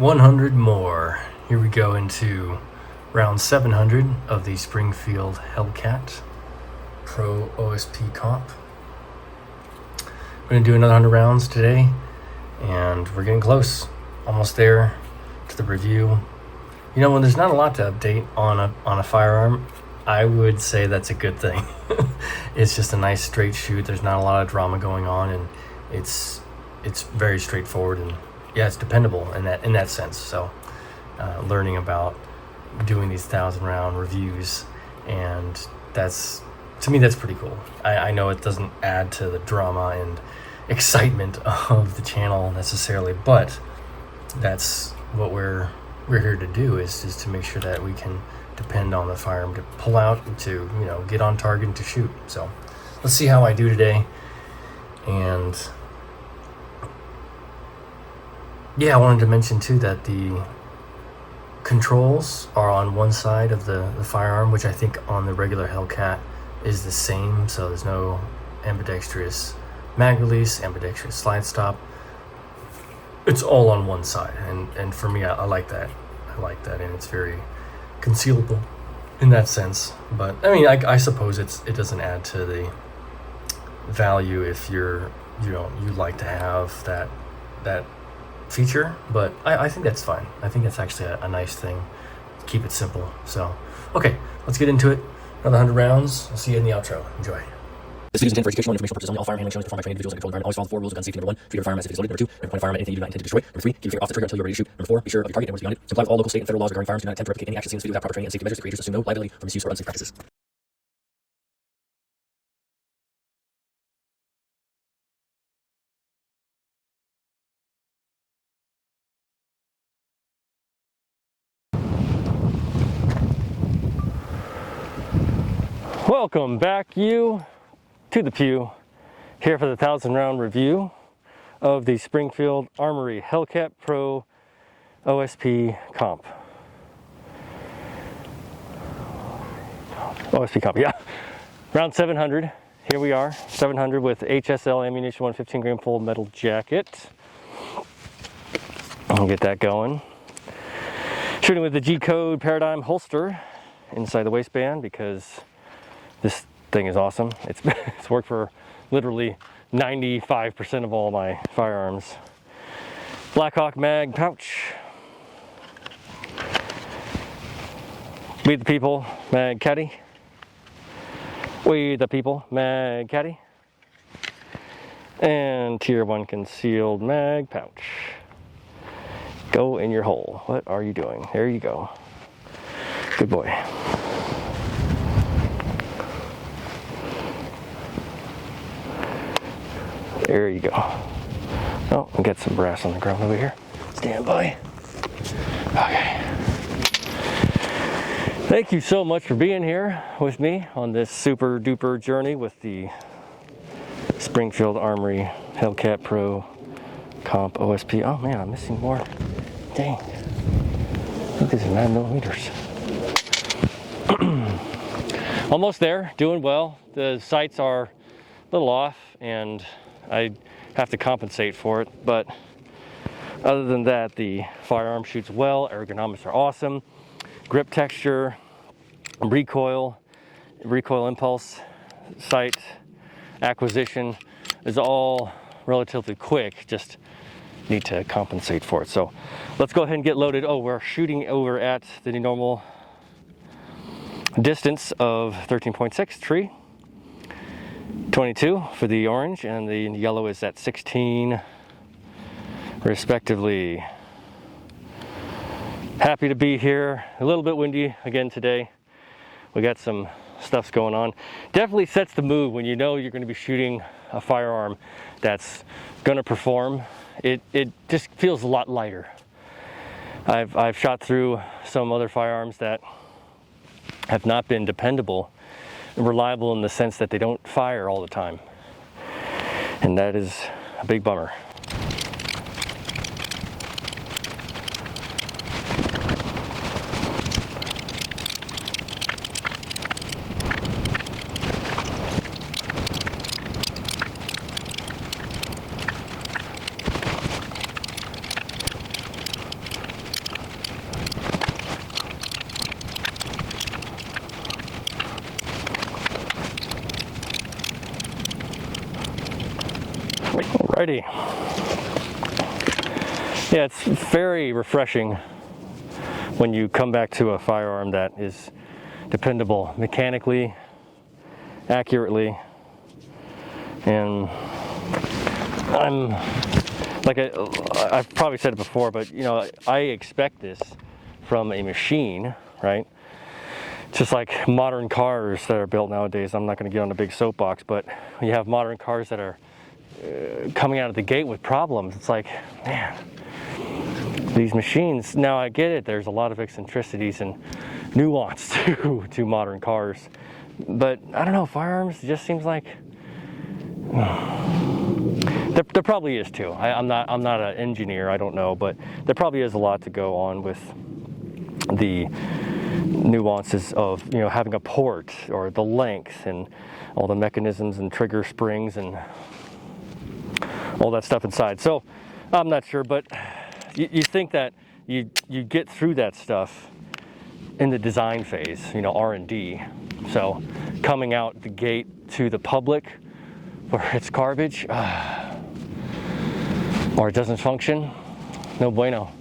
100 more. Here we go into round 700 of the Springfield Hellcat Pro OSP comp. We're going to do another 100 rounds today, and we're getting close, almost there to the review. You know, when there's not a lot to update on a firearm, I would say that's a good thing. It's just a nice straight shoot. There's not a lot of drama going on, and it's very straightforward, and yeah, it's dependable in that sense. So learning about doing these 1,000 round reviews, and to me that's pretty cool. I know it doesn't add to the drama and excitement of the channel necessarily, but that's what we're here to do, is just to make sure that we can depend on the firearm to pull out and to, you know, get on target and to shoot. So let's see how I do today. And yeah, I wanted to mention too that the controls are on one side of the firearm, which I think on the regular Hellcat is the same. So there's no ambidextrous mag release, ambidextrous slide stop. It's all on one side, and for me, I like that. And it's very concealable in that sense. But I mean, I suppose it doesn't add to the value if you like to have that feature, but I think that's fine. I think that's actually a nice thing. Keep it simple. So okay, let's get into it. Another 100 rounds. I'll see you in the outro. Enjoy. This video is intended for educational and informational purposes only. All firearm handling shown is performed by trained individuals in a controlled environment. Always follow the 4 rules of gun safety. Number 1, treat your firearm as if it is loaded. Number 2, never point a firearm at anything you do not intend to destroy. Number 3, keep your finger off the trigger until you're ready to shoot. Number 4, be sure of your target and what's beyond it. Comply with all local, state, and federal laws regarding firearms. Do not attempt to replicate any action seen in this video without proper training and safety measures. The creators assume no liability for misuse or unsafe practices. Welcome back, you, to the pew, here for the 1,000 round review of the Springfield Armory Hellcat Pro OSP comp. OSP comp, yeah. Round 700, here we are, 700 with HSL ammunition, 115 grain full metal jacket. I'll get that going. Shooting with the G-Code Paradigm holster inside the waistband, because this thing is awesome. It's worked for literally 95% of all my firearms. Blackhawk mag pouch. We the people, mag caddy. We the people, mag caddy. And tier 1 concealed mag pouch. Go in your hole. What are you doing? There you go. Good boy. There you go. Oh, we'll get some brass on the ground over here. Stand by. Okay. Thank you so much for being here with me on this super duper journey with the Springfield Armory Hellcat Pro Comp OSP. Oh man, I'm missing more. Dang. I think these are 9mm. Almost there, doing well. The sights are a little off, and I have to compensate for it, but other than that, the firearm shoots well. Ergonomics are awesome. Grip texture, recoil impulse, sight acquisition is all relatively quick. Just need to compensate for it. So let's go ahead and get loaded. Oh, we're shooting over at the normal distance of 13.6 tree. 22 for the orange, and the yellow is at 16 respectively. Happy to be here. A little bit windy again today. We got some stuff's going on. Definitely sets the mood when you know you're going to be shooting a firearm that's going to perform. It just feels a lot lighter. I've shot through some other firearms that have not been dependable, reliable in the sense that they don't fire all the time, and that is a big bummer. Alrighty. Yeah, it's very refreshing when you come back to a firearm that is dependable mechanically, accurately, and I'm like I've probably said it before, but you know, I expect this from a machine, right? Just like modern cars that are built nowadays. I'm not going to get on a big soapbox, but when you have modern cars that are coming out of the gate with problems, it's like, man, these machines, now I get it, there's a lot of eccentricities and nuance to modern cars, but I don't know, firearms, it just seems like there probably is too. I'm not an engineer, I don't know, but there probably is a lot to go on with the nuances of, you know, having a port or the length and all the mechanisms and trigger springs and all that stuff inside. So I'm not sure, but you think that you get through that stuff in the design phase, you know, R&D. So coming out the gate to the public where it's garbage or it doesn't function, no bueno.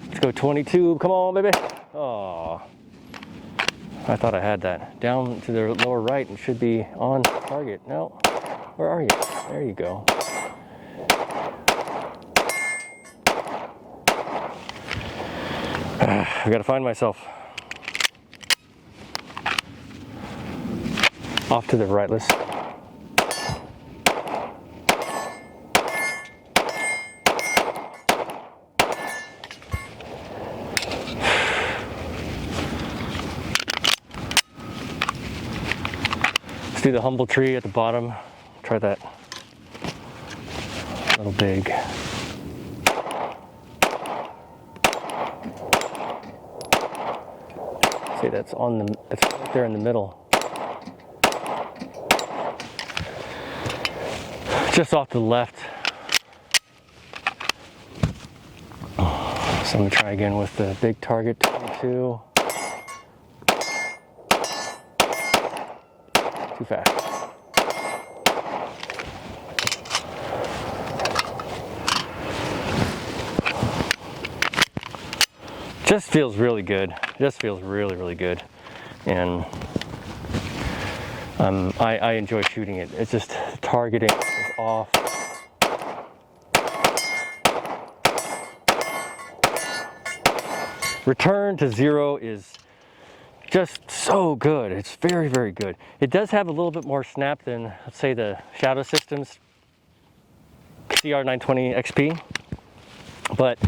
Let's go 22, come on baby. Oh, I thought I had that. Down to the lower right and should be on target. No, where are you? There you go. I gotta find myself. Off to the right, let's. Let's do the humble tree at the bottom. Try that. A little big. See, that's right there in the middle. Just off to the left. So I'm gonna try again with the big target 22. Too fast. Just feels really good. It just feels really, really good. And I enjoy shooting it. It's just targeting is off. Return to zero is just so good. It's very, very good. It does have a little bit more snap than, let's say, the Shadow Systems CR920 XP, but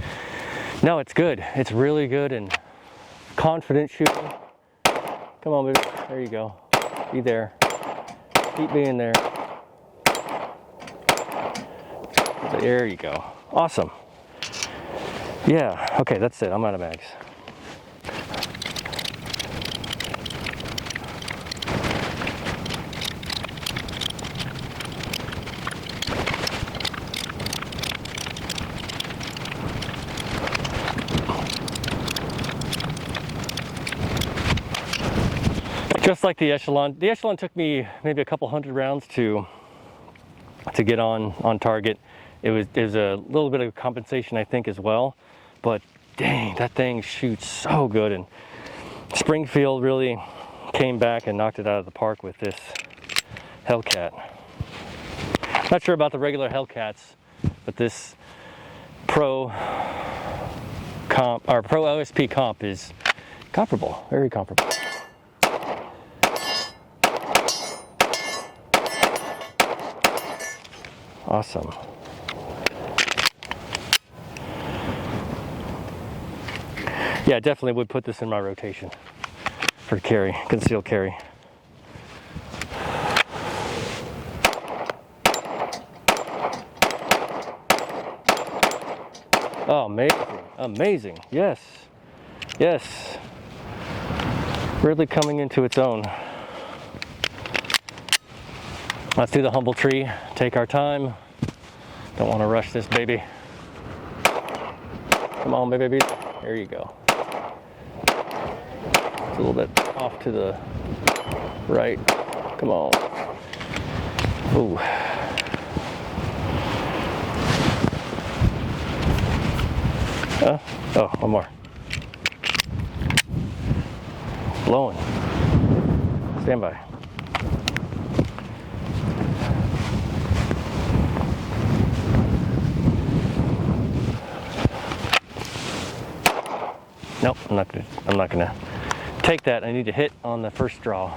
no, it's good. It's really good and confident shooting. Come on, baby. There you go. Be there. Keep being there. There you go. Awesome. Yeah. Okay, that's it. I'm out of mags. Just like the Echelon. The Echelon took me maybe a couple hundred rounds to get on target. It was a little bit of compensation, I think, as well. But dang, that thing shoots so good. And Springfield really came back and knocked it out of the park with this Hellcat. Not sure about the regular Hellcats, but this Pro OSP comp is comparable, very comparable. Awesome. Yeah, definitely would put this in my rotation for carry, concealed carry. Oh, amazing, amazing. Yes, yes. Really coming into its own. Let's do the humble tree, take our time. Don't want to rush this baby. Come on, baby. There you go. It's a little bit off to the right. Come on. Ooh. Oh, one more. Blowing. Stand by. Nope, I'm not gonna take that. I need to hit on the first draw.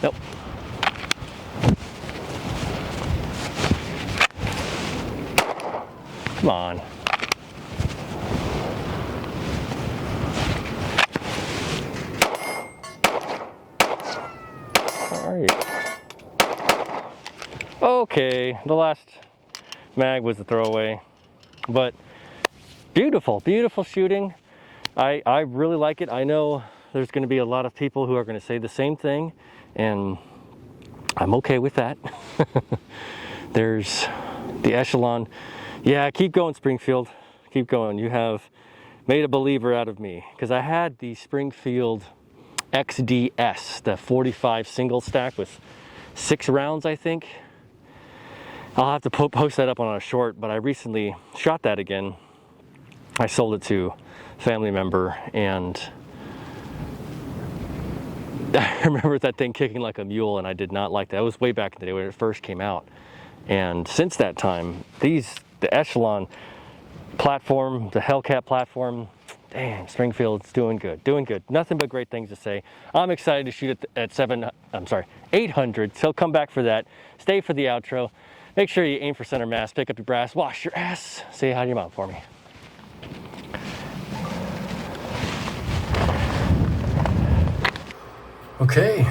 Nope. Come on. Where are you? Okay, the last mag was a throwaway, but beautiful, beautiful shooting. I really like it. I know there's going to be a lot of people who are going to say the same thing, and I'm okay with that. There's the Echelon. Yeah, keep going, Springfield. Keep going. You have made a believer out of me, because I had the Springfield XDS, the 45 single stack with 6 rounds, I think. I'll have to post that up on a short, but I recently shot that again. I sold it to a family member, and I remember that thing kicking like a mule, and I did not like that. It was way back in the day when it first came out. And since that time, the Echelon platform, the Hellcat platform, damn, Springfield's doing good, doing good. Nothing but great things to say. I'm excited to shoot at 800, so come back for that. Stay for the outro. Make sure you aim for center mass, pick up your brass, wash your ass. Say hi to your mom for me. Okay,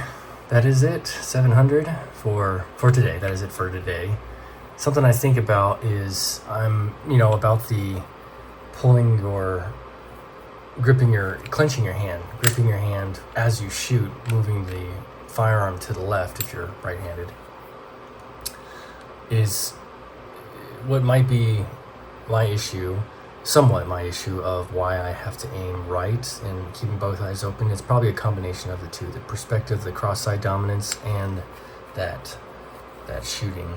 that is it. 700 for today. That is it for today. Something I think about is about the clenching your hand, gripping your hand as you shoot, moving the firearm to the left if you're right-handed, is what might be somewhat my issue of why I have to aim right and keeping both eyes open. It's probably a combination of the two, the perspective, the cross-sight dominance, and that shooting,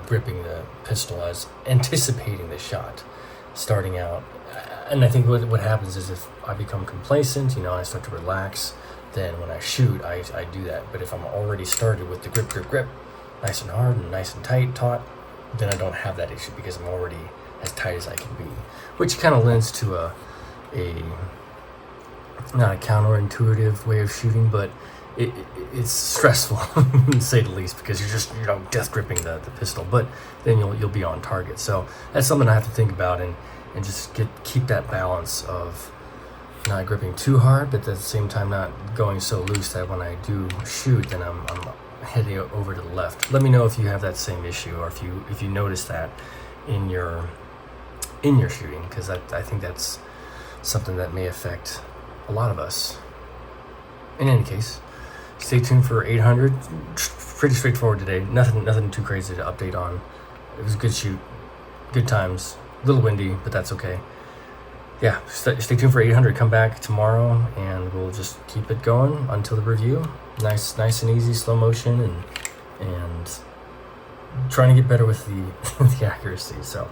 gripping the pistol as anticipating the shot, starting out. And I think what happens is if I become complacent, I start to relax, then when I shoot, I do that. But if I'm already started with the grip, nice and hard and nice and taut, then I don't have that issue because I'm already as tight as I can be, which kind of lends to a not a counterintuitive way of shooting, but it's stressful to say the least, because you're just death gripping the pistol, but then you'll be on target. So that's something I have to think about and just keep that balance of not gripping too hard, but at the same time not going so loose that when I do shoot, then I'm heading over to the left. Let me know if you have that same issue, or if you notice that in your shooting, because I think that's something that may affect a lot of us. In any case, stay tuned for 800. Pretty straightforward today. Nothing too crazy to update on. It was a good shoot, good times. A little windy, but that's okay. Yeah, stay tuned for 800. Come back tomorrow, and we'll just keep it going until the review. Nice and easy, slow motion, and trying to get better with the accuracy. So,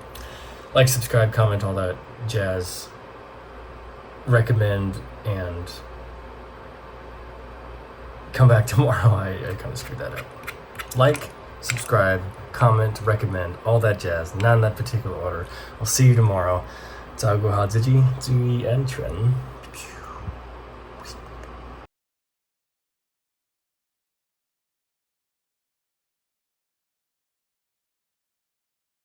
like, subscribe, comment, all that jazz. Recommend, and come back tomorrow. I kind of screwed that up. Like, subscribe, comment, recommend, all that jazz. Not in that particular order. I'll see you tomorrow. 照顾好自己，注意安全。